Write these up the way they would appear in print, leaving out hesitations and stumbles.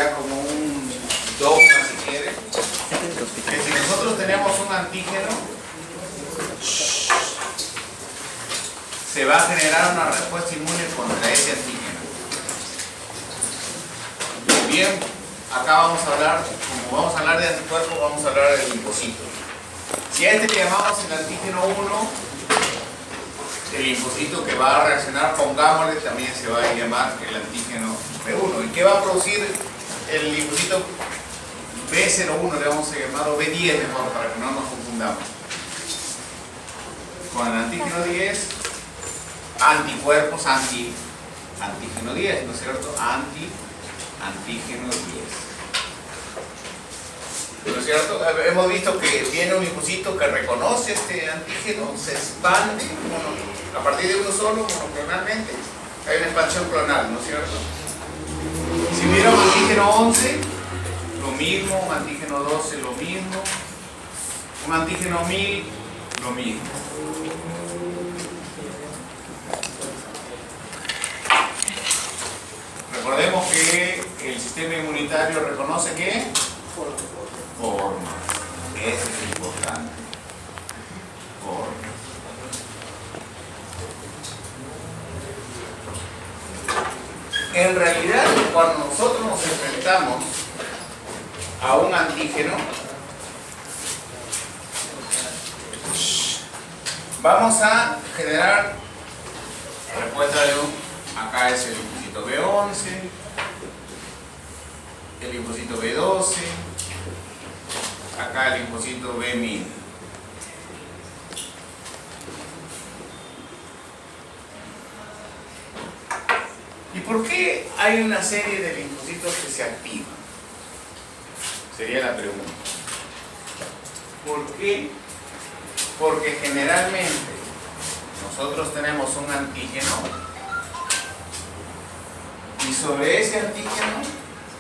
ya como un dogma si quiere, que si nosotros tenemos un antígeno, se va a generar una respuesta inmune contra ese antígeno. Bien, acá vamos a hablar, como vamos a hablar de anticuerpos, vamos a hablar del linfocito. Si a este le llamamos el antígeno 1, el linfocito que va a reaccionar, pongámosle, también se va a llamar el antígeno B1. ¿Y qué va a producir el linfocito B01? Le vamos a llamar, o B10 mejor, para que no nos confundamos. Con el antígeno 10, anticuerpos antígeno 10, ¿no es cierto? Antígeno 10. ¿No es cierto? Hemos visto que viene un linfocito que reconoce este antígeno, se expande a partir de uno solo, monoclonalmente. Hay una expansión clonal, ¿no es cierto? Si hubiera un antígeno 11, lo mismo, un antígeno 12, lo mismo, un antígeno 1000, lo mismo. Recordemos que el sistema inmunitario reconoce ¿qué? Formas. Eso es importante. Formas. En realidad, cuando nosotros nos enfrentamos a un antígeno, vamos a generar respuesta de acá es el linfocito B11, el linfocito B12, acá el linfocito B1000. ¿Y por qué hay una serie de linfocitos que se activan? Sería la pregunta. ¿Por qué? Porque generalmente nosotros tenemos un antígeno y sobre ese antígeno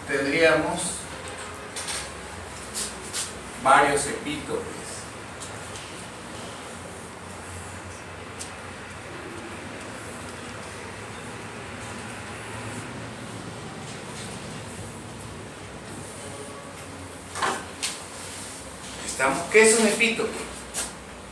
tendríamos varios epítopes. ¿Qué es un epítope?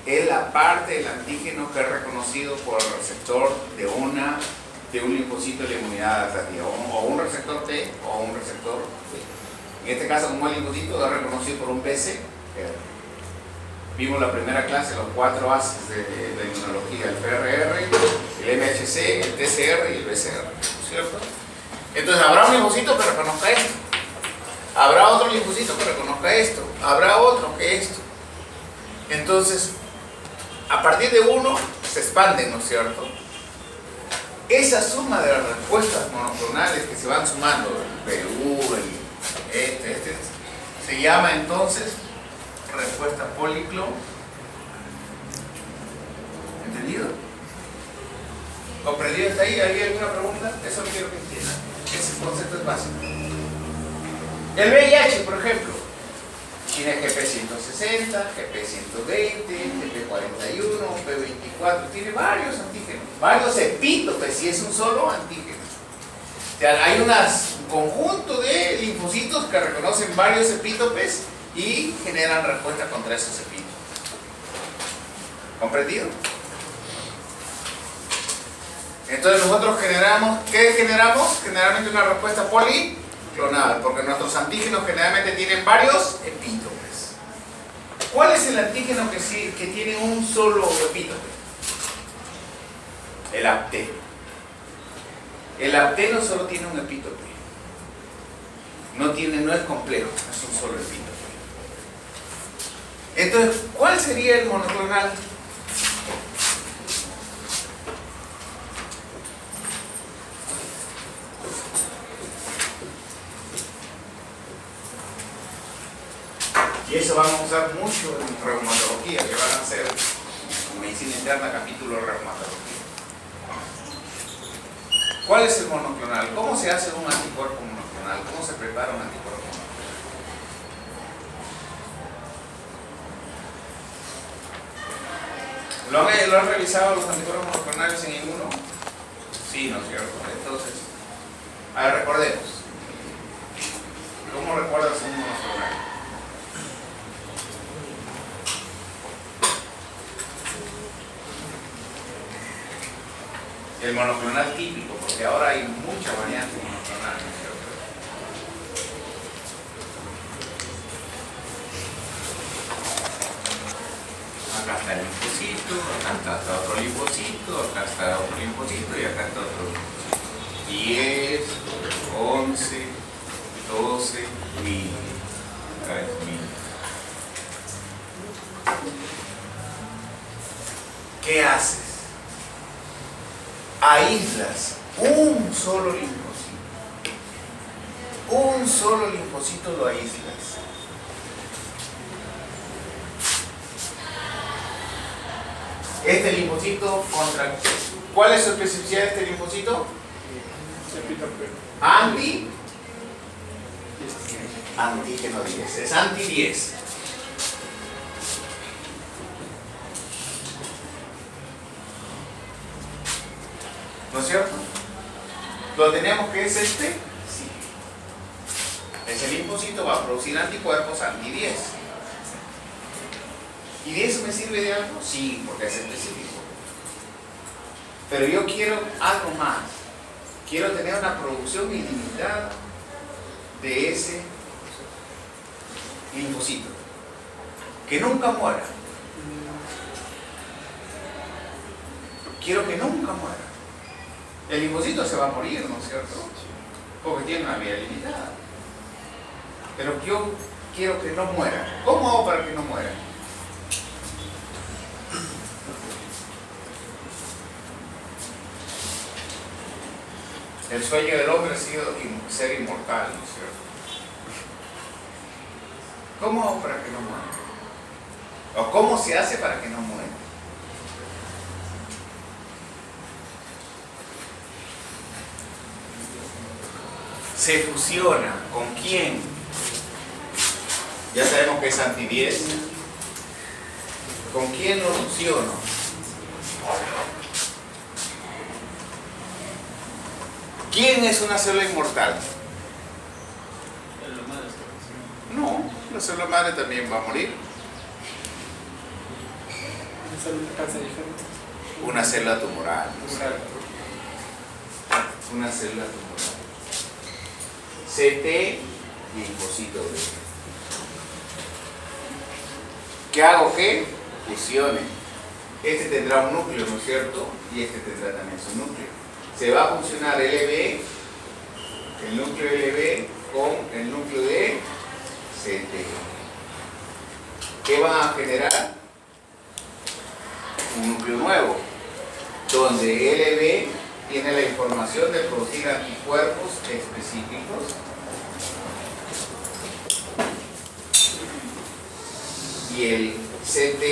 Es la parte del antígeno que es reconocido por el receptor de un linfocito de la inmunidad adaptativa, o un receptor T o un receptor B. En este caso, como el linfocito es reconocido por un PC. Vimos la primera clase, los 4 bases de la inmunología, el PRR, el MHC, el TCR y el BCR, ¿no es cierto? Entonces, habrá un linfocito que reconozca esto. Habrá otro linfocito que reconozca esto. Habrá otro que esto. Entonces, a partir de uno se expanden, ¿no es cierto? Esa suma de las respuestas monoclonales que se van sumando, el Perú, este, se llama entonces respuesta policlon. ¿Entendido? ¿Comprendido hasta ahí? ¿Hay alguna pregunta? Eso no quiero que entiendan. Ese concepto es básico. El VIH, por ejemplo, tiene GP160, GP120, GP41, P24, tiene varios antígenos, varios epítopes, y es un solo antígeno. O sea, hay un conjunto de linfocitos que reconocen varios epítopes y generan respuesta contra esos epítopes. ¿Comprendido? Entonces nosotros generamos, ¿qué generamos? Generalmente una respuesta policlonal, porque nuestros antígenos generalmente tienen varios epítopes. ¿Cuál es el antígeno que tiene un solo epítope? El apteno. El apteno solo tiene un epítope. No es complejo, es un solo epítope. Entonces, ¿cuál sería el monoclonal? Y eso vamos a usar mucho en reumatología, que van a hacer en medicina interna capítulo de reumatología. ¿Cuál es el monoclonal? ¿Cómo se hace un anticuerpo monoclonal? ¿Cómo se prepara un anticuerpo monoclonal? ¿Lo han revisado los anticuerpos monoclonales en inmuno? Sí, ¿no es cierto? Entonces, a ver, recordemos. ¿Cómo recuerdas un monoclonal? El monoclonal típico, porque ahora hay muchas variantes monoclonales, ¿no es cierto? Acá está el linfocito, acá está otro linfocito, acá está otro linfocito y acá está otro linfocito. 10, 11, 12, 1000. Acá es 1000. ¿Qué haces? Aíslas un solo linfocito. Un solo linfocito lo aíslas. Este linfocito contra... ¿Cuál es su especificidad de este linfocito? Antígeno 10. Es anti 10. ¿No es cierto? ¿Lo tenemos que es este? Sí. Ese linfocito va a producir anticuerpos anti 10. ¿Y de eso me sirve de algo? Sí, porque es específico. Pero yo quiero algo más. Quiero tener una producción ilimitada de ese linfocito. Que nunca muera. Quiero que nunca muera. El linfocito se va a morir, ¿no es cierto? Porque tiene una vida limitada. Pero yo quiero que no muera. ¿Cómo hago para que no muera? El sueño del hombre ha sido ser inmortal, ¿no es cierto? ¿Cómo hago para que no muera? ¿O cómo se hace para que no muera? Se fusiona. ¿Con quién? Ya sabemos que es anti 10. ¿Con quién lo fusiono? ¿Quién es una célula inmortal? No, la célula madre también va a morir. Una célula tumoral. Una célula tumoral. CT, linfocito B. ¿Qué hago? ¿Qué? Fusiones. Este tendrá un núcleo, ¿no es cierto? Y este tendrá también su núcleo. Se va a funcionar LB, el núcleo LB con el núcleo de CT. ¿Qué van a generar? Un núcleo nuevo, donde LB tiene la información de producir anticuerpos específicos y el CT,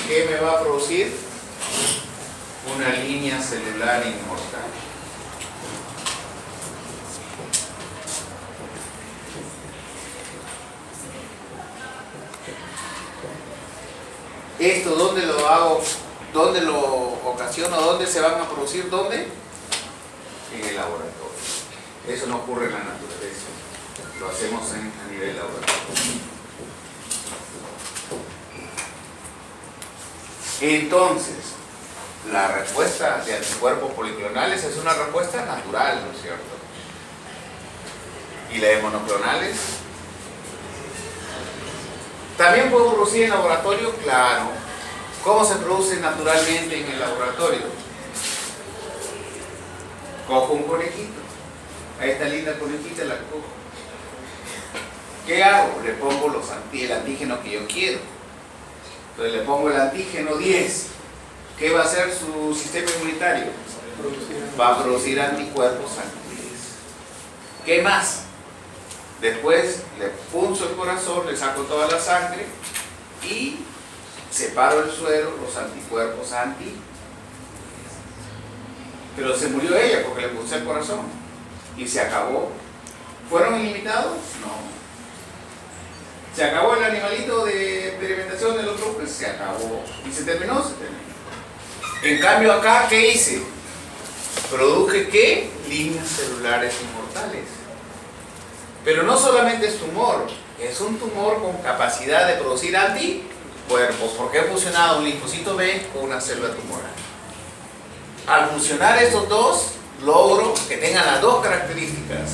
¿qué me va a producir? Una línea celular inmortal. ¿Esto dónde lo hago? ¿Dónde lo ocasiono? ¿Dónde se van a producir? ¿Dónde? En el laboratorio. Eso no ocurre en la naturaleza. Lo hacemos a nivel laboratorio. Entonces, la respuesta de anticuerpos policlonales es una respuesta natural, ¿no es cierto? ¿Y la de monoclonales? ¿También puedo producir en laboratorio? Claro. ¿Cómo se produce naturalmente en el laboratorio? Cojo un conejito. A esta linda conejita la cojo. ¿Qué hago? Le pongo el antígeno que yo quiero. Entonces le pongo el antígeno 10. ¿Qué va a hacer su sistema inmunitario? Va a producir anticuerpos anti 10. ¿Qué más? Después le punzo el corazón, le saco toda la sangre y separo el suero, los anticuerpos anti. Pero se murió ella porque le puse el corazón y se acabó. ¿Fueron ilimitados? No. ¿Se acabó el animalito de experimentación de los trucos? Se acabó. ¿Y se terminó? Se terminó. En cambio acá, ¿qué hice? Produje ¿qué? Líneas celulares inmortales. Pero no solamente es tumor, es un tumor con capacidad de producir anticuerpos, porque he fusionado un linfocito B con una célula tumoral. Al fusionar estos dos, logro que tengan las dos características,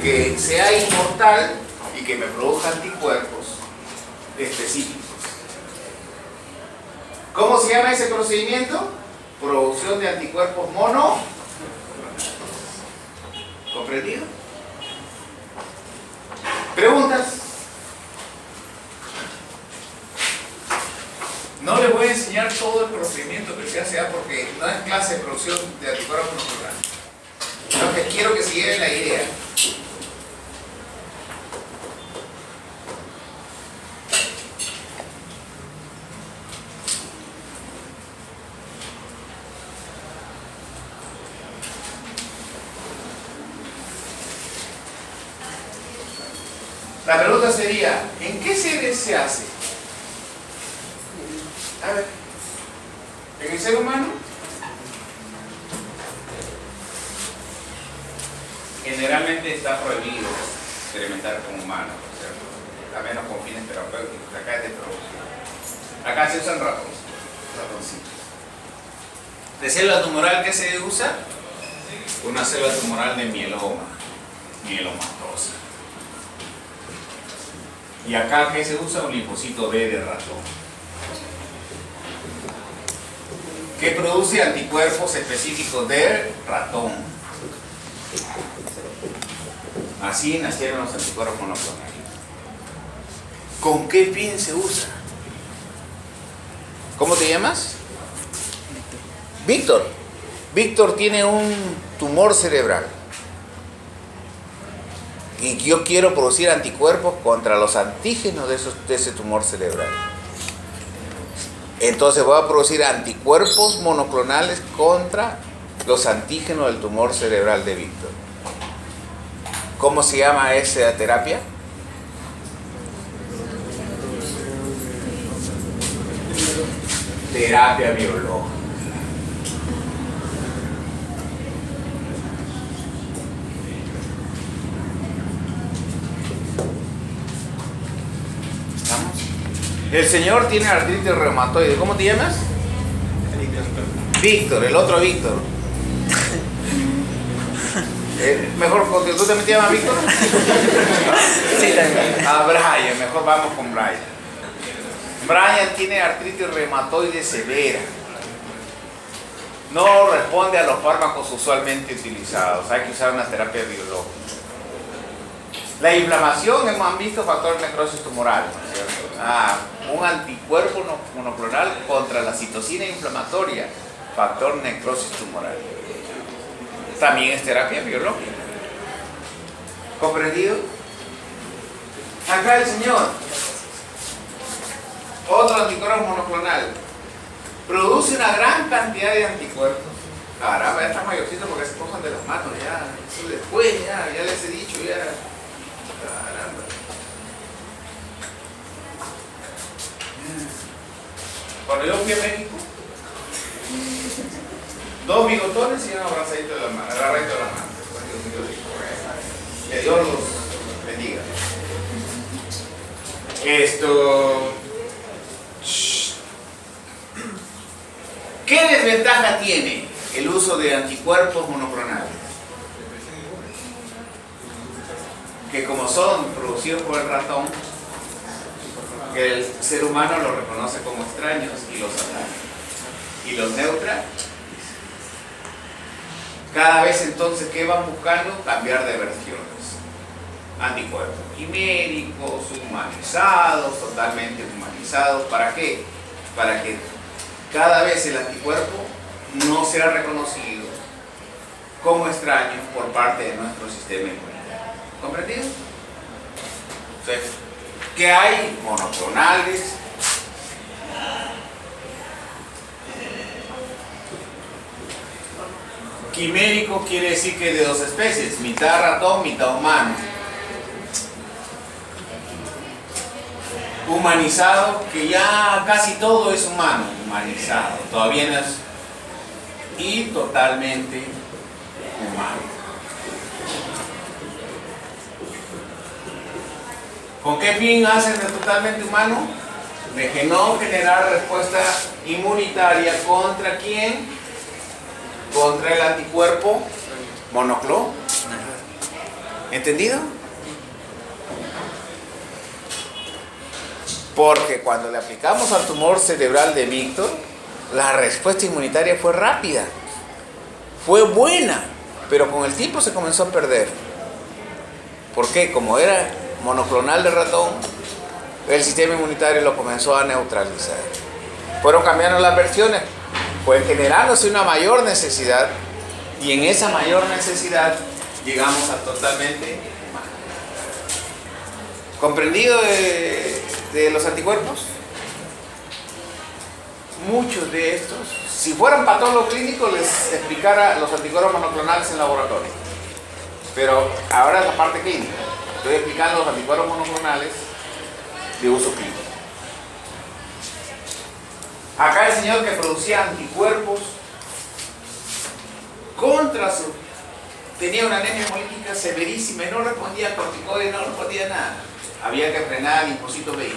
que sea inmortal y que me produzca anticuerpos específicos. ¿Cómo se llama ese procedimiento? Producción de anticuerpos mono. ¿Comprendido? ¿Preguntas? No les voy a enseñar todo el procedimiento que se hace porque no es clase de producción de anticuerpos monoclonales. Lo que quiero que se lleven la idea. La pregunta sería, ¿en qué seres se hace? A ver, ¿en el ser humano? Generalmente está prohibido experimentar con humanos, por cierto, a menos con fines terapéuticos. Acá es de producción. Acá se usan ratoncitos. ¿De célula tumoral qué se usa? Una célula tumoral de mielomatosa. Y acá ¿qué se usa? Un linfocito B de ratón, que produce anticuerpos específicos de ratón. Así nacieron los anticuerpos monoclonales. ¿Con qué fin se usa? ¿Cómo te llamas? Víctor. Víctor tiene un tumor cerebral. Y yo quiero producir anticuerpos contra los antígenos de ese tumor cerebral. Entonces voy a producir anticuerpos monoclonales contra los antígenos del tumor cerebral de Víctor. ¿Cómo se llama esa terapia? Terapia biológica. El señor tiene artritis reumatoide. ¿Cómo te llamas? Víctor, el otro Víctor. Mejor, ¿tú también te llamas Víctor? Sí, también. Ah, Brian, mejor vamos con Brian. Brian tiene artritis reumatoide severa. No responde a los fármacos usualmente utilizados. Hay que usar una terapia biológica. La inflamación, hemos visto factor de necrosis tumoral, ¿no es cierto? Un anticuerpo monoclonal contra la citocina inflamatoria, factor necrosis tumoral. También es terapia biológica. ¿Comprendido? Acá el señor, otro anticuerpo monoclonal, produce una gran cantidad de anticuerpos. Caramba, ya está mayorcito porque se cojan de las manos, ya, eso después, ya les he dicho, ya. Caramba. Cuando yo fui a México, 2 bigotones y un abrazadito de la mano, agarradito de la mano. Que Dios los bendiga. ¿Qué desventaja tiene el uso de anticuerpos monoclonales? Que como son producidos por el ratón, que el ser humano los reconoce como extraños y los ataca y los neutra. Cada vez entonces, ¿qué van buscando? Cambiar de versiones. Anticuerpos quiméricos, humanizados, totalmente humanizados. ¿Para qué? Para que cada vez el anticuerpo no sea reconocido como extraño por parte de nuestro sistema inmunitario. ¿Comprendido? Entonces, ¿qué hay? Monoclonales. Quimérico quiere decir que de 2 especies, mitad ratón, mitad humano. Humanizado, que ya casi todo es humano, humanizado, todavía no es. Y totalmente humano. ¿Con qué fin hacen el totalmente humano? De no generar respuesta inmunitaria ¿contra quién? Contra el anticuerpo monoclonal. ¿Entendido? Porque cuando le aplicamos al tumor cerebral de Víctor, la respuesta inmunitaria fue rápida, fue buena, pero con el tiempo se comenzó a perder. ¿Por qué? Como era monoclonal de ratón, el sistema inmunitario lo comenzó a neutralizar. Fueron cambiando las versiones, fue generándose una mayor necesidad, y en esa mayor necesidad llegamos a totalmente humano. ¿Comprendido de los anticuerpos? Muchos de estos, si fueran patólogos clínicos, les explicara los anticuerpos monoclonales en laboratorio. Pero ahora es la parte clínica. Estoy explicando los anticuerpos monoclonales de uso clínico. Acá el señor que producía anticuerpos contra su... tenía una anemia hemolítica severísima y no respondía a corticoides, no respondía a nada. Había que frenar el linfocito B.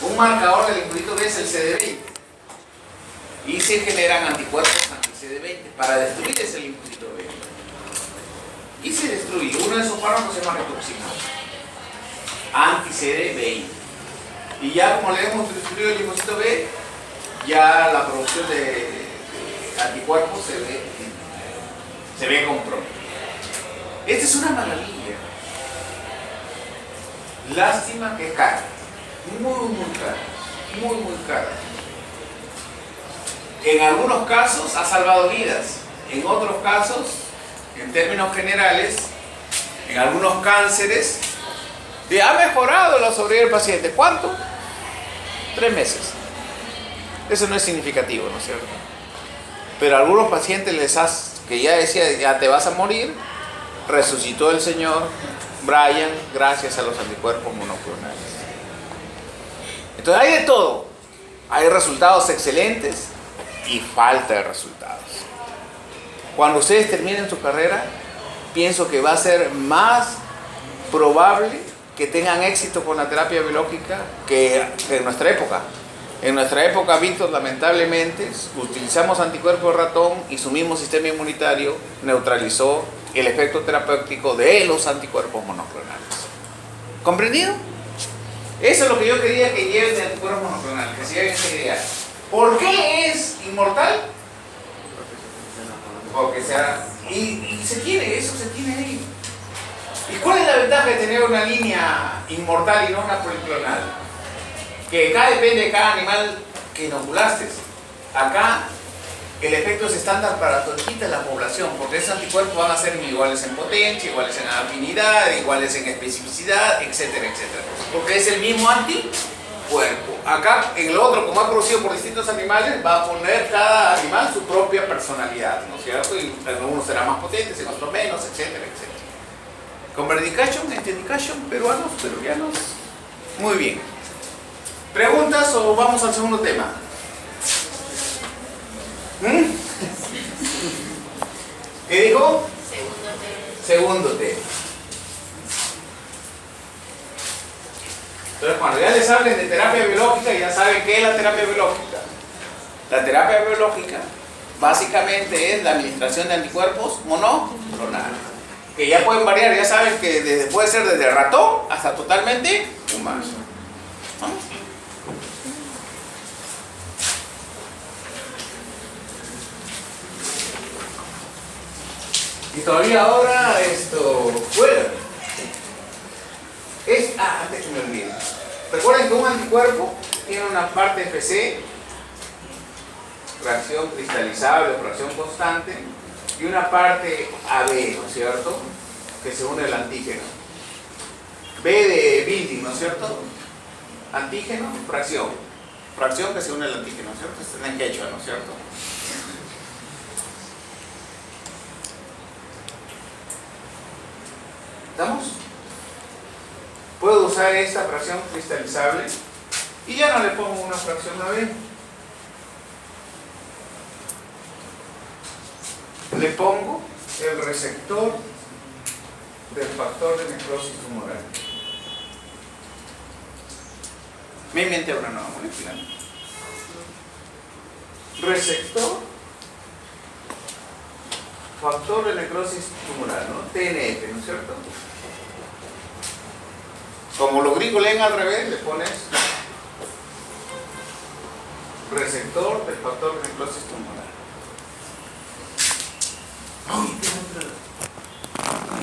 Un marcador del linfocito B es el CD20. Y se generan anticuerpos anti-CD20 para destruir ese linfocito B. Y se destruye. Uno de esos fármacos se llama rituximab, anti-CD20. Y ya como le hemos destruido el linfocito B, ya la producción de anticuerpos se ve comprometida. Esta es una maravilla. Lástima que es cara. Muy cara. Muy cara. En algunos casos ha salvado vidas. En otros casos, en términos generales, en algunos cánceres, ha mejorado la sobrevida del paciente. ¿Cuánto? 3 meses. Eso no es significativo, ¿no es cierto? Pero a algunos pacientes que ya decía, ya te vas a morir, resucitó el señor Brian gracias a los anticuerpos monoclonales. Entonces hay de todo. Hay resultados excelentes y falta de resultados. Cuando ustedes terminen su carrera, pienso que va a ser más probable que tengan éxito con la terapia biológica que en nuestra época. En nuestra época, Víctor, lamentablemente, utilizamos anticuerpos de ratón y su mismo sistema inmunitario neutralizó el efecto terapéutico de los anticuerpos monoclonales. ¿Comprendido? Eso es lo que yo quería que lleven de anticuerpos monoclonales, que se lleven esa idea. ¿Por qué es inmortal? Porque se tiene, eso se tiene ahí. ¿Y cuál es la ventaja de tener una línea inmortal y no una policlonal? Que acá depende de cada animal que inoculaste. Acá el efecto es estándar para toda la población, porque esos anticuerpos van a ser iguales en potencia, iguales en afinidad, iguales en especificidad, etcétera, etcétera. Porque es el mismo anticuerpo. Acá, en el otro, como ha producido por distintos animales, va a poner cada animal su propia personalidad, ¿no es cierto? Y algunos serán más potentes, en otros menos, etcétera, etcétera. ¿Converdication? ¿Identification? ¿Peruanos? ¿Peruvianos? Muy bien. ¿Preguntas o vamos al segundo tema? ¿Qué dijo? Segundo tema. Entonces, cuando ya les hablen de terapia biológica, ya saben qué es la terapia biológica. La terapia biológica básicamente es la administración de anticuerpos monoclonales, que ya pueden variar, ya saben que puede ser desde ratón hasta totalmente humano. ¿No? Y todavía ahora fuera. Antes que me olvide. Recuerden que un anticuerpo tiene una parte FC, fracción cristalizable o fracción constante, y una parte AB, ¿no es cierto? Que se une al antígeno. B de building, ¿no es cierto? Antígeno, fracción. Fracción que se une al antígeno, ¿no es cierto? Está en quechua, ¿no es cierto? ¿Estamos? Puedo usar esta fracción cristalizable y ya no le pongo una fracción AB. Le pongo el receptor del factor de necrosis tumoral. Me inventé una nueva molécula. Receptor, factor de necrosis tumoral, ¿no? TNF, ¿no es cierto? Como los gringos leen al revés, le pones receptor del factor de necrosis tumoral.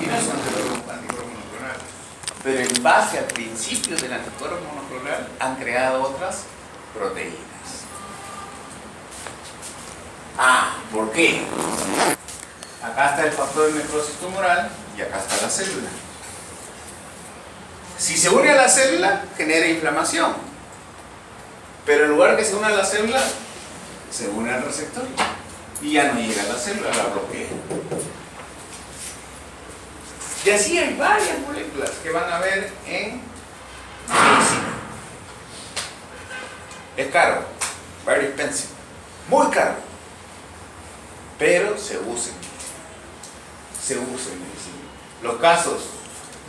Y no es un anticuerpo monoclonal. Pero en base al principio del anticuerpo monoclonal han creado otras proteínas. Ah, ¿por qué? Acá está el factor de necrosis tumoral y acá está la célula. Si se une a la célula, genera inflamación. Pero en lugar que se una a la célula, se une al receptor. Y ya no llega a la célula, la bloquea. Y así hay varias moléculas que van a ver en medicina. Es caro, very expensive, muy caro, pero se usa en medicina. Los casos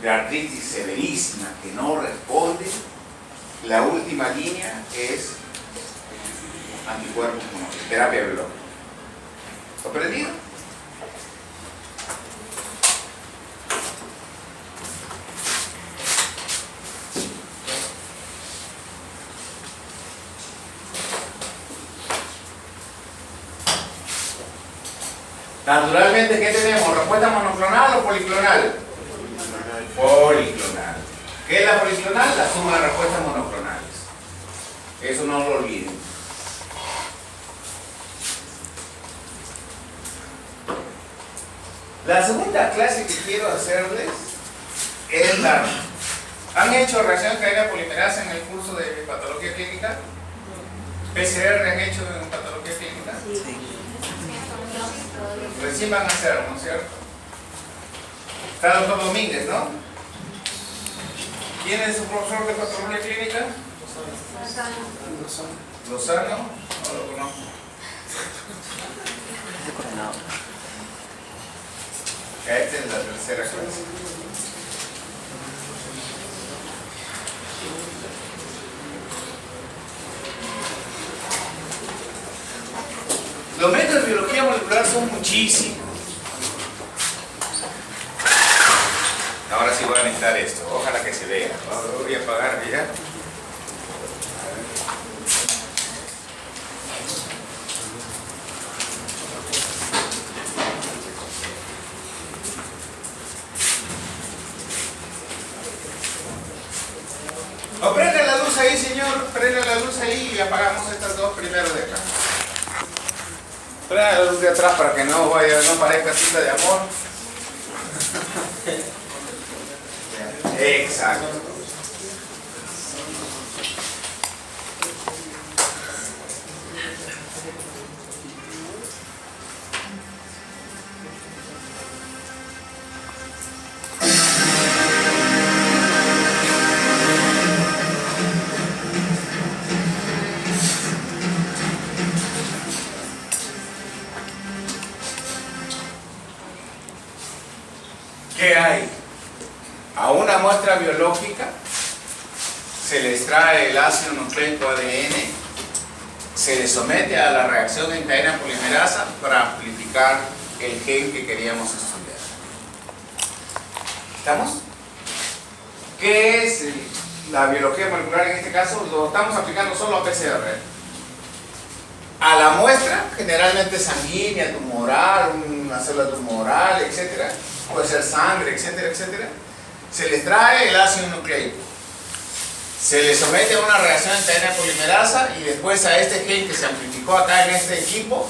de artritis severísima que no responden, la última línea es anticuerpos monoclonales, terapia biológica. ¿Comprendido? Naturalmente, ¿qué tenemos? ¿Respuesta monoclonal o policlonal? Policlonal. ¿Qué es la policlonal? La suma de respuestas monoclonales. Eso no lo olviden. La segunda clase que quiero hacerles es la... ¿Han hecho reacción en cadena polimerasa en el curso de patología clínica? ¿PCR han hecho en patología clínica? Sí. Recién van a hacerlo, ¿no es cierto? Está el doctor Domínguez, ¿no? ¿Quién es su profesor de patología clínica? Lozano. No lo conozco. Es el coordinador. Esta es la tercera clase. Los métodos de biología molecular son muchísimos. Ahora sí voy a necesitar esto. Ojalá que se vea. Voy a apagar ya. O prende la luz ahí, señor. Prende la luz ahí y apagamos estas dos primero de acá. Prende la luz de atrás para que no parezca cita de amor. Exacto. ¿Qué hay? A una muestra biológica se le extrae el ácido nucleico ADN, se le somete a la reacción en cadena polimerasa para amplificar el gen que queríamos estudiar. ¿Estamos? ¿Qué es la biología molecular en este caso? Lo estamos aplicando solo a PCR. A la muestra, generalmente sanguínea, tumoral, una célula tumoral, etc. Puede ser sangre, etcétera, etcétera. Se le extrae el ácido nucleico, se le somete a una reacción en cadena polimerasa y después a este gen que se amplificó acá en este equipo,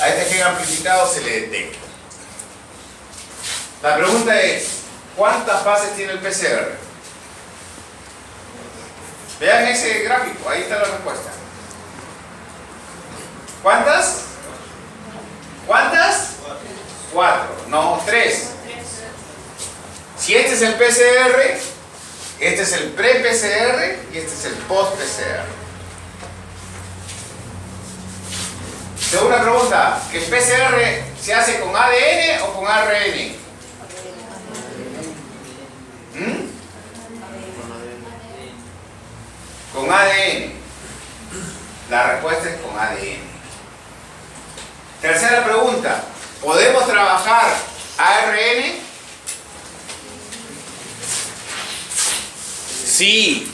a este gen amplificado se le detecta. La pregunta es, ¿cuántas fases tiene el PCR? Vean ese gráfico, ahí está la respuesta. ¿Cuántas? ¿Cuántas? 4, no 3. Si este es el PCR, este es el pre-PCR y este es el post-PCR. Segunda pregunta, ¿el PCR se hace con ADN o con ARN? Con ADN. La respuesta es con ADN. Tercera pregunta. ¿Podemos trabajar ARN? Sí.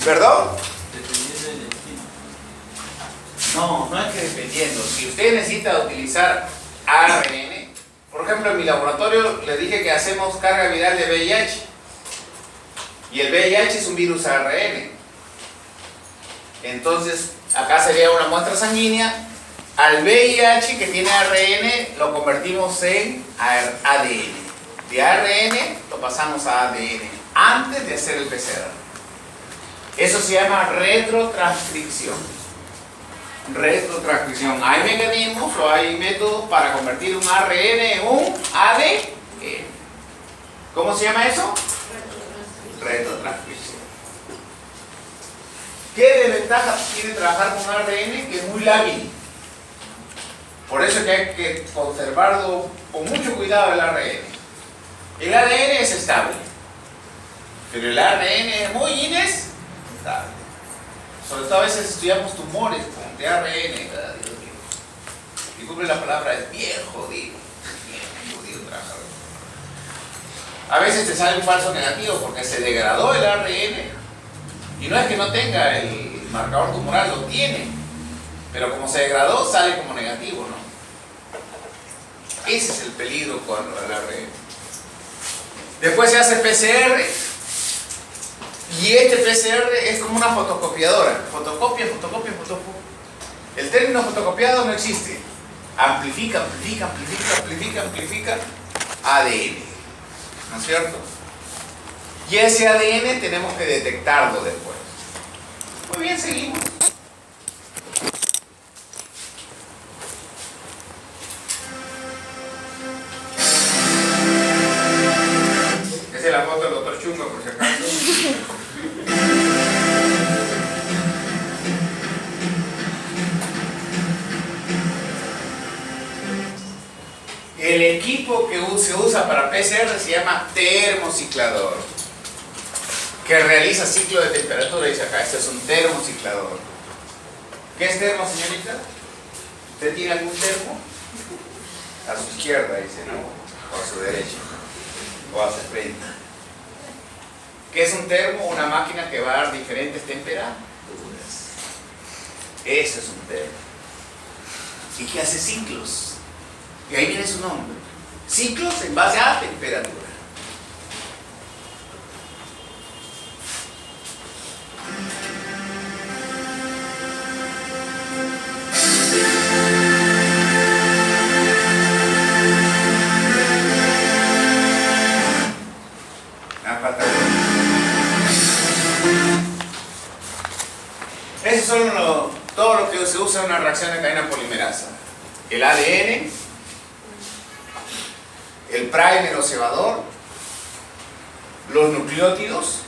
¿Perdón? No, no es que dependiendo. Si usted necesita utilizar ARN, por ejemplo, en mi laboratorio les dije que hacemos carga viral de VIH. Y el VIH es un virus ARN. Entonces, acá sería una muestra sanguínea. Al VIH que tiene ARN lo convertimos en ADN. De ARN lo pasamos a ADN antes de hacer el PCR. Eso se llama retrotranscripción. Retrotranscripción. Hay mecanismos o hay métodos para convertir un ARN en un ADN. ¿Cómo se llama eso? Retrotranscripción. ¿Qué desventaja tiene trabajar con ARN? Que es muy lábil. Por eso es que hay que conservarlo con mucho cuidado el ARN. El ADN es estable, pero el ARN es muy inestable. Sobre todo a veces estudiamos tumores de ARN. Disculpe la palabra, es bien jodido. Bien jodido trabajar. A veces te sale un falso negativo porque se degradó el ARN. Y no es que no tenga el marcador tumoral, lo tiene. Pero como se degradó, sale como negativo, ¿no? Ese es el peligro con el ARN. Después se hace PCR. Y este PCR es como una fotocopiadora. Fotocopia, fotocopia, fotocopia. El término fotocopiado no existe. Amplifica, amplifica, amplifica, amplifica, amplifica ADN. ¿No es cierto? Y ese ADN tenemos que detectarlo después. Muy bien, seguimos. Esa es la foto del doctor Chunga, por si acaso. El equipo que se usa para PCR se llama termociclador, que realiza ciclo de temperatura. Dice acá, este es un termociclador. ¿Qué es termo, señorita? ¿Usted tiene algún termo? A su izquierda, dice, ¿no? O a su derecha. O a su frente. ¿Qué es un termo? Una máquina que va a dar diferentes temperaturas. Eso es un termo. Y que hace ciclos. Y ahí viene su nombre. Ciclos en base a temperatura. Eso son todo lo que se usa en una reacción de cadena polimerasa. El ADN, el primer o cebador, los nucleótidos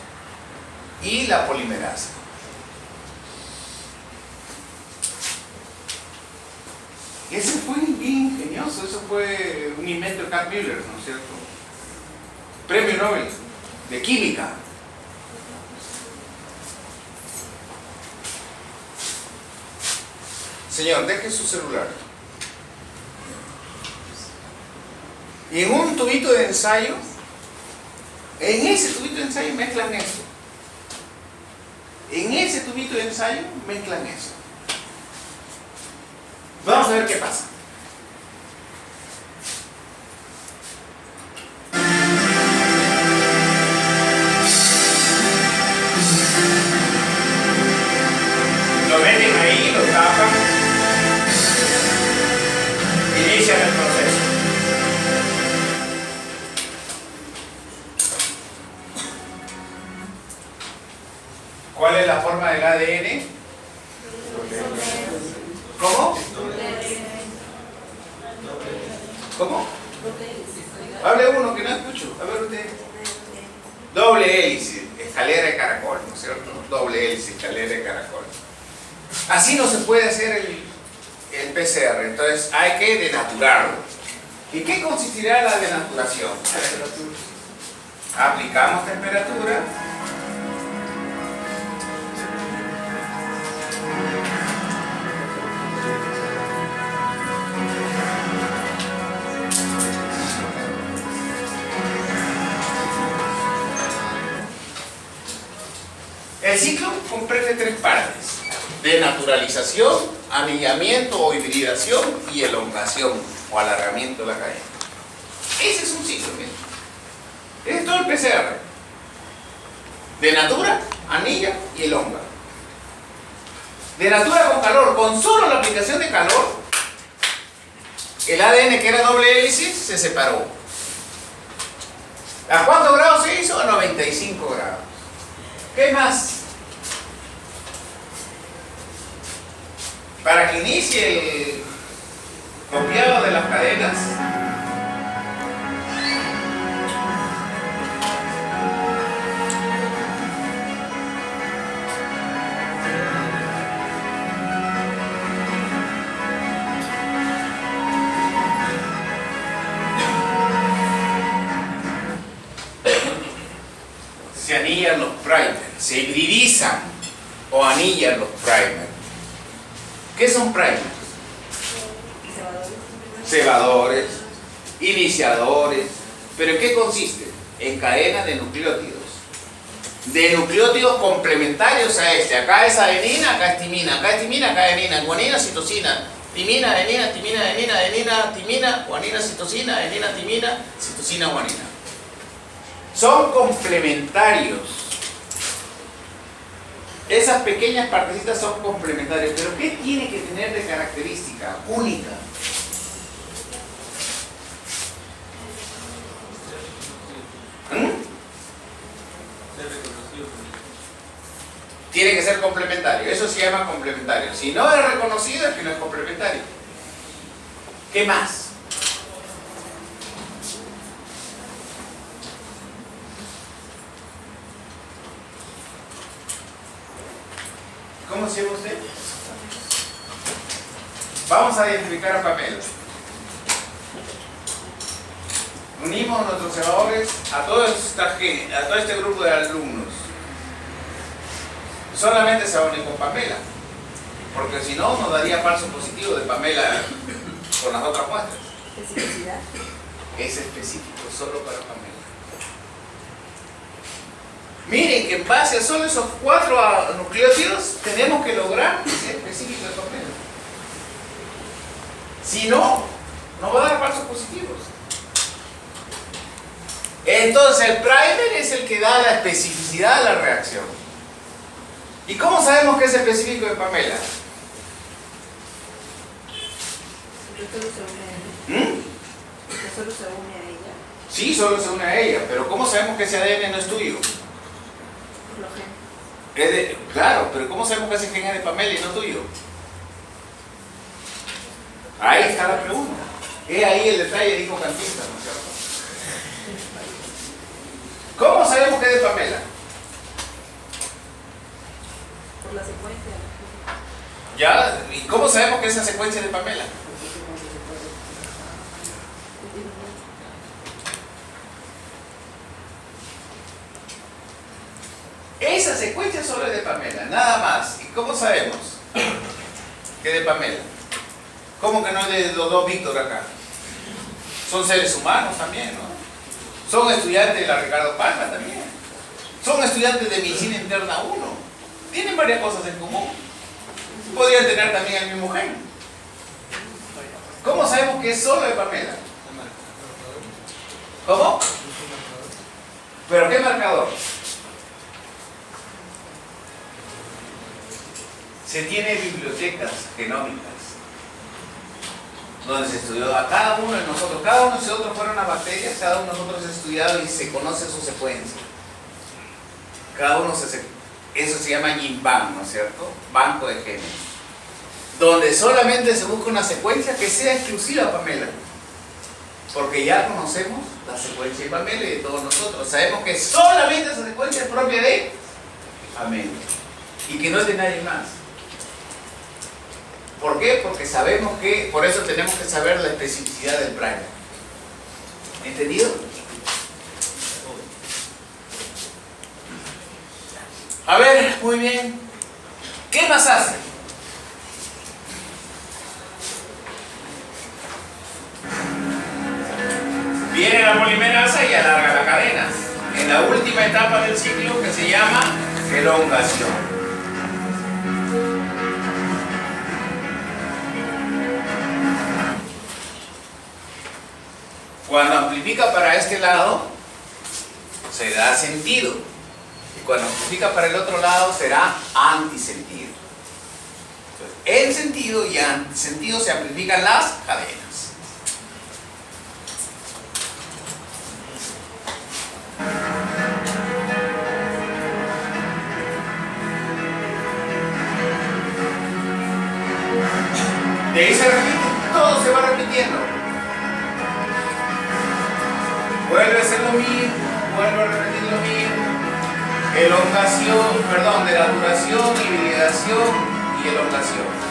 y la polimerasa. Y ese fue bien ingenioso, eso fue un invento de Carl Müller, ¿no es cierto? Premio Nobel de Química. Señor, deje su celular. Y en un tubito de ensayo, en ese tubito de ensayo mezclan eso. En ese tubito de ensayo mezclan eso. Vamos a ver qué pasa. Lo meten ahí, lo tapan, inician el proceso. ¿Cuál es la forma del ADN? ¿Cómo? ¿Cómo? Hable uno que no escucho. A ver usted. Doble hélice, escalera de caracol, ¿no es cierto? Doble hélice, escalera de caracol. Así no se puede hacer el PCR, entonces hay que denaturarlo. ¿Y qué consistirá la denaturación? Aplicamos temperatura comprende tres partes: denaturalización, anillamiento o hibridación y elongación o alargamiento de la cadena. Ese es un ciclo, miren. Es todo el PCR. Denatura, anilla y elonga. Denatura con calor. Con solo la aplicación de calor, el ADN, que era doble hélice, se separó. ¿A cuántos grados se hizo? A 95 grados. ¿Qué más? Para que inicie el copiado de las cadenas, se anillan los primers, se hibridizan o anillan los primers. ¿Qué son primers? Cebadores, iniciadores. ¿Pero en qué consiste? En cadenas de nucleótidos. De nucleótidos complementarios a este. Acá es adenina, acá es timina, acá es timina, acá es adenina, guanina, citosina. Timina, adenina, timina, adenina, adenina, timina, guanina, citosina, adenina, timina, citosina, guanina. Son complementarios. Esas pequeñas partecitas son complementarias. ¿Pero qué tiene que tener de característica única? Tiene que ser complementario. Eso se llama complementario. Si no es reconocido, es que no es complementario. ¿Qué más? ¿Cómo se llama usted? Vamos a identificar a Pamela. Unimos nuestros cebadores a todo este grupo de alumnos. Solamente se va a unir con Pamela, porque si no nos daría falso positivo de Pamela con las otras muestras. ¿Especificidad? Es específico, solo para Pamela. Miren que en base a solo esos 4 nucleótidos tenemos que lograr que sea específico de Pamela. Si no, nos va a dar falsos positivos. Entonces el primer es el que da la especificidad de la reacción. ¿Y cómo sabemos que es específico de Pamela? Porque solo se une a ella. Porque solo se une a ella. Sí, solo se une a ella, pero ¿cómo sabemos que ese ADN no es tuyo? Por los genes. Claro, pero ¿cómo sabemos que ese gen es de Pamela y no tuyo? Ahí está la pregunta. Es ahí el detalle, dijo Cantista, ¿no es cierto? ¿Cómo sabemos que es de Pamela? Por la secuencia. ¿Ya? ¿Y cómo sabemos que esa secuencia es de Pamela? Esa secuencia solo es de Pamela, nada más. ¿Y cómo sabemos que es de Pamela? ¿Cómo que no es de los dos Víctor acá? Son seres humanos también, ¿no? Son estudiantes de la Ricardo Palma también. Son estudiantes de Medicina Interna 1. Tienen varias cosas en común. Podrían tener también el mismo gen. ¿Cómo sabemos que es solo de Pamela? ¿Cómo? ¿Pero qué marcador? Se tiene bibliotecas genómicas donde se estudió a cada uno de nosotros. Cada uno de nosotros fuera una bacteria, cada uno de nosotros es estudiado y se conoce su secuencia. Cada uno eso se llama GenBank, ¿no es cierto? Banco de genes. Donde solamente se busca una secuencia que sea exclusiva, Pamela. Porque ya conocemos la secuencia de Pamela y de todos nosotros. Sabemos que solamente esa secuencia es propia de Pamela. Y que no es de nadie más. ¿Por qué? Porque sabemos que, por eso tenemos que saber la especificidad del primer. ¿Entendido? A ver, muy bien. ¿Qué más hace? Viene la polimerasa y alarga la cadena. En la última etapa del ciclo que se llama elongación. Cuando amplifica para este lado, se da sentido. Y cuando amplifica para el otro lado, será antisentido. Entonces, en sentido y antisentido se amplifican las cadenas. De ahí se repite, todo se va repitiendo. Vuelve a ser lo mismo, vuelve a repetir lo mismo. Elongación, perdón, de la duración, hibridación y elongación.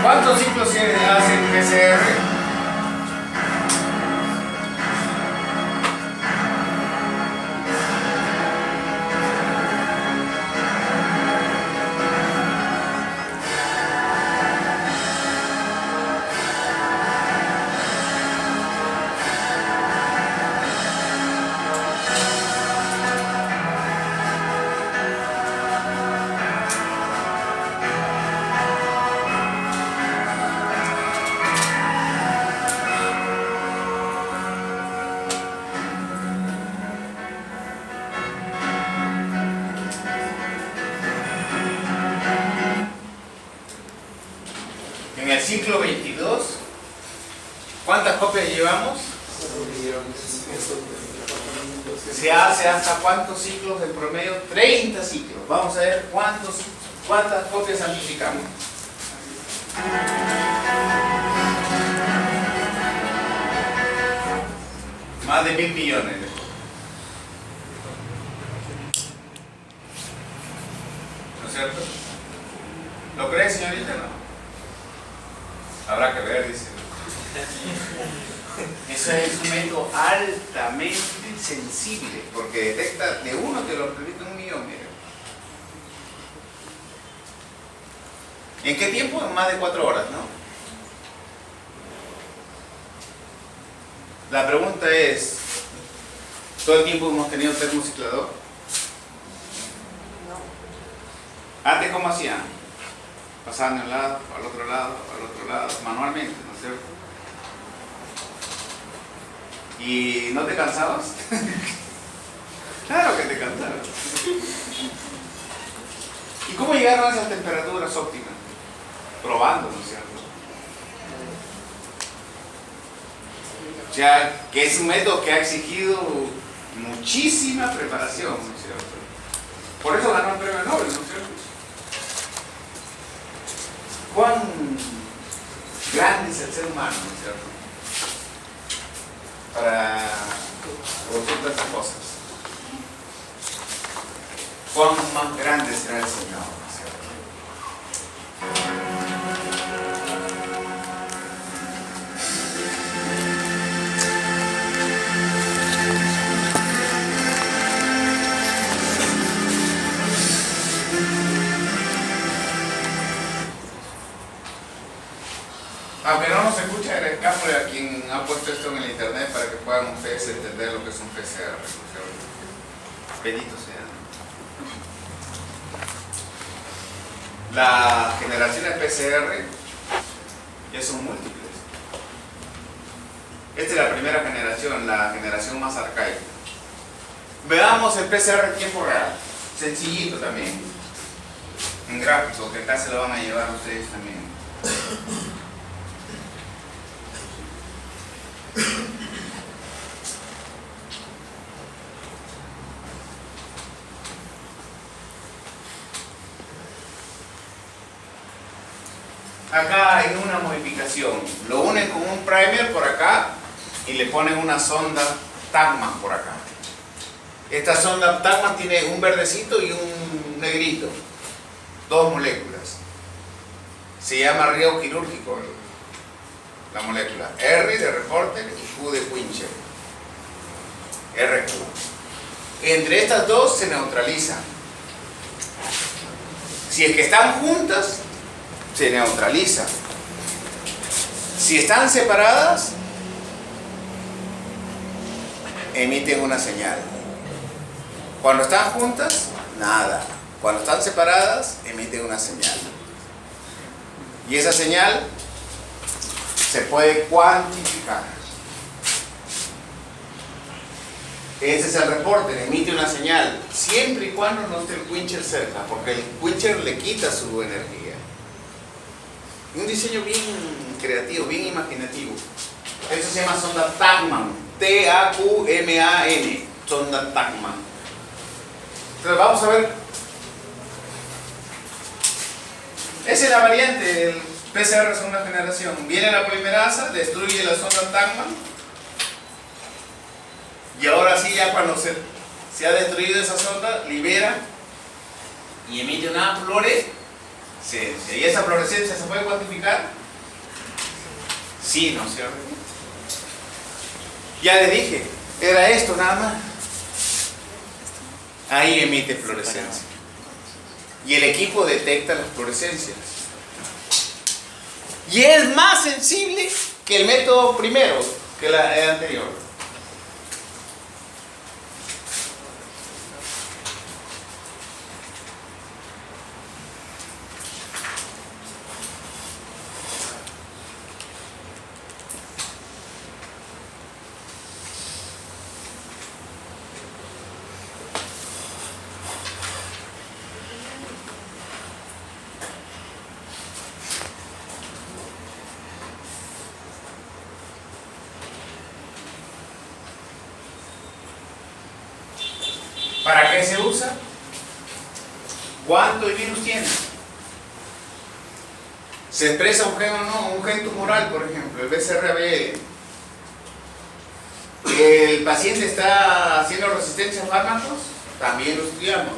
¿Cuántos ciclos se hacen PCR? En el ciclo 22, ¿cuántas copias llevamos? Se hace hasta cuántos ciclos en promedio? 30 ciclos. Vamos a ver cuántas copias amplificamos. Más de 1.000 millones. ¿No es cierto? ¿Lo cree, señorita? No. Habrá que ver, dice. Eso es un método altamente sensible, porque detecta de uno que lo amplifica 1 millón, mira. ¿En qué tiempo? En más de 4 horas, ¿no? La pregunta es, ¿todo el tiempo hemos tenido termociclador? No. ¿Antes cómo hacían? Pasaban de un lado, al otro lado, manualmente, ¿no es cierto? ¿Y no te cansabas? Claro que te cansabas. ¿Y cómo llegaron a esas temperaturas óptimas? Probando, ¿no es cierto? O sea, que es un método que ha exigido muchísima preparación, ¿no es cierto? Por eso ganó el premio Nobel, ¿no es cierto? Cuán grande es el ser humano, ¿no es cierto? Para producir tantas cosas. Cuán más grande será el Señor, ¿no es cierto? Aunque no nos escucha, el Cámara a quien ha puesto esto en el internet para que puedan ustedes entender lo que es un PCR. Bendito sea. Las generaciones PCR ya son múltiples. Esta es la primera generación, la generación más arcaica. Veamos el PCR en tiempo real. Sencillito también. En gráfico, que acá se lo van a llevar ustedes también. Acá hay una modificación. Lo unen con un primer por acá y le ponen una sonda Tagman por acá. Esta sonda Tagman tiene un verdecito y un negrito. 2 moléculas. Se llama riego quirúrgico la molécula. R de Reporter y Q de Quincher. RQ. Entre estas dos se neutralizan. Si es que están juntas, se neutraliza. Si están separadas, emiten una señal. Cuando están juntas, nada. Cuando están separadas, emiten una señal. Y esa señal se puede cuantificar. Ese es el reporte, emite una señal, siempre y cuando no esté el quencher cerca, porque el quencher le quita su energía. Un diseño bien creativo, bien imaginativo. Eso se llama sonda Tachmann, T-A-Q-M-A-N, sonda Tachmann. Entonces vamos a ver. Esa es la variante del PCR segunda generación. Viene la polimerasa, destruye la sonda Tachmann. Y ahora sí, ya cuando se ha destruido esa sonda, libera y emite una fluorescencia. ¿Y esa fluorescencia se puede cuantificar? Sí, ¿no es cierto? Ya le dije, era esto nada más. Ahí emite fluorescencia. Y el equipo detecta las fluorescencias. Y es más sensible que el método primero, que el anterior. ¿Para qué se usa? ¿Cuánto el virus tiene? ¿Se expresa un gen o no? Un gen tumoral, por ejemplo, el BCR-ABL. ¿El paciente está haciendo resistencia a fármacos? También lo estudiamos.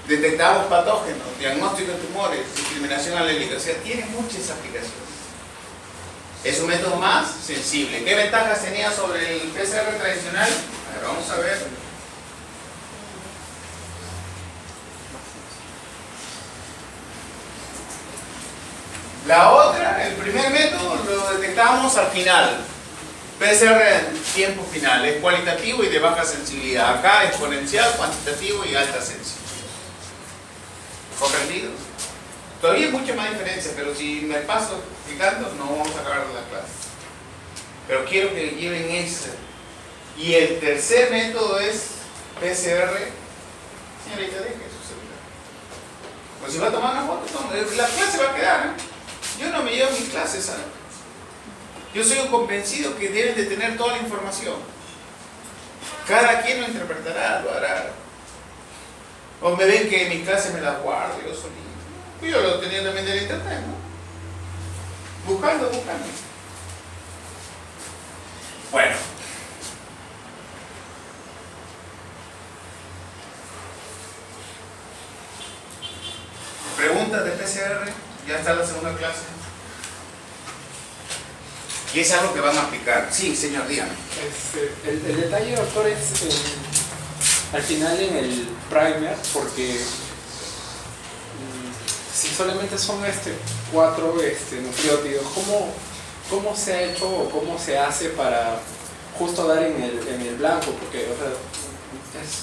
Detectamos patógenos, diagnóstico de tumores, discriminación alérgica. O sea, tiene muchas aplicaciones. Es un método más sensible. ¿Qué ventajas tenía sobre el PCR tradicional? A ver, vamos a ver. La otra, el primer método, lo detectamos al final. PCR en tiempo final, es cualitativo y de baja sensibilidad. Acá exponencial, cuantitativo y alta sensibilidad. ¿Comprendido? Todavía hay mucha más diferencia, pero si me paso explicando, no vamos a acabar la clase. Pero quiero que lleven ese. Y el tercer método es PCR. Señorita, deje su celular. Pues si va a tomar una foto, la clase va a quedar, ¿eh? Yo no me llevo mis clases, ¿sabes? Yo soy un convencido que deben de tener toda la información. Cada quien lo interpretará, lo hará. O me ven que mis clases me las guardo, yo solito. Yo lo tenía también del internet, ¿no? Buscando. Bueno. ¿Preguntas de PCR? Ya está la segunda clase. Y es algo que van a aplicar. Sí, señor, dígame. El detalle, doctor, es al final en el primer, porque si solamente son 4 nucleótidos, ¿cómo se ha hecho o cómo se hace para justo dar en el blanco? Porque, o sea,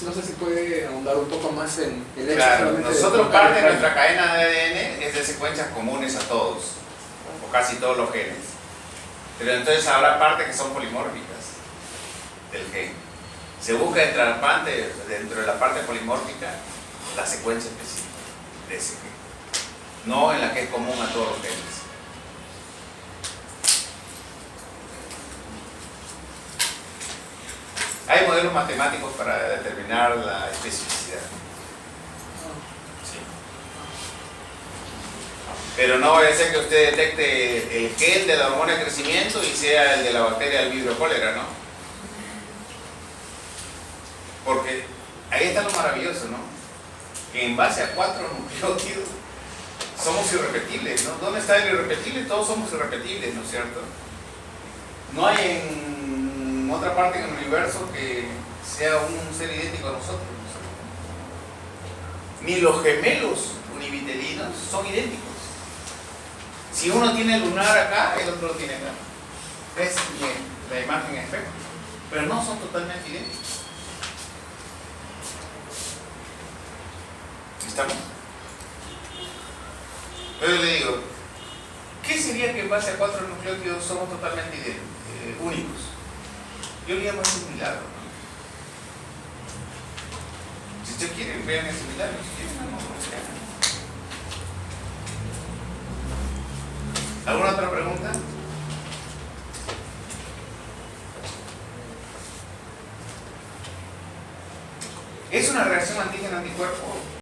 no sé si puede ahondar un poco más en el hecho. Claro, nosotros parte de nuestra cadena de ADN es de secuencias comunes a todos, o casi todos los genes. Pero entonces habrá partes que son polimórficas del gen. Se busca dentro de la parte polimórfica la secuencia específica de ese gen, no en la que es común a todos los genes. Hay modelos matemáticos para determinar la especificidad. Sí. Pero no vaya a ser que usted detecte el gen de la hormona de crecimiento y sea el de la bacteria del vibrio cólera, ¿no? Porque ahí está lo maravilloso, ¿no? Que en base a 4 nucleótidos somos irrepetibles, ¿no? ¿Dónde está el irrepetible? Todos somos irrepetibles, ¿no es cierto? No hay en otra parte en el universo que sea un ser idéntico a nosotros. Ni los gemelos univitelinos son idénticos. Si uno tiene el lunar acá, el otro lo tiene acá. ¿Ves? Bien, la imagen es espejo. Pero no son totalmente idénticos. ¿Estamos? Pero le digo, ¿qué sería que en base a 4 nucleótidos somos totalmente únicos? Yo le llamo eso un milagro, ¿no? Si ustedes quieren, vean ese milagro. Si quieren, no, ¿alguna otra pregunta? ¿Es una reacción antígeno-anticuerpo?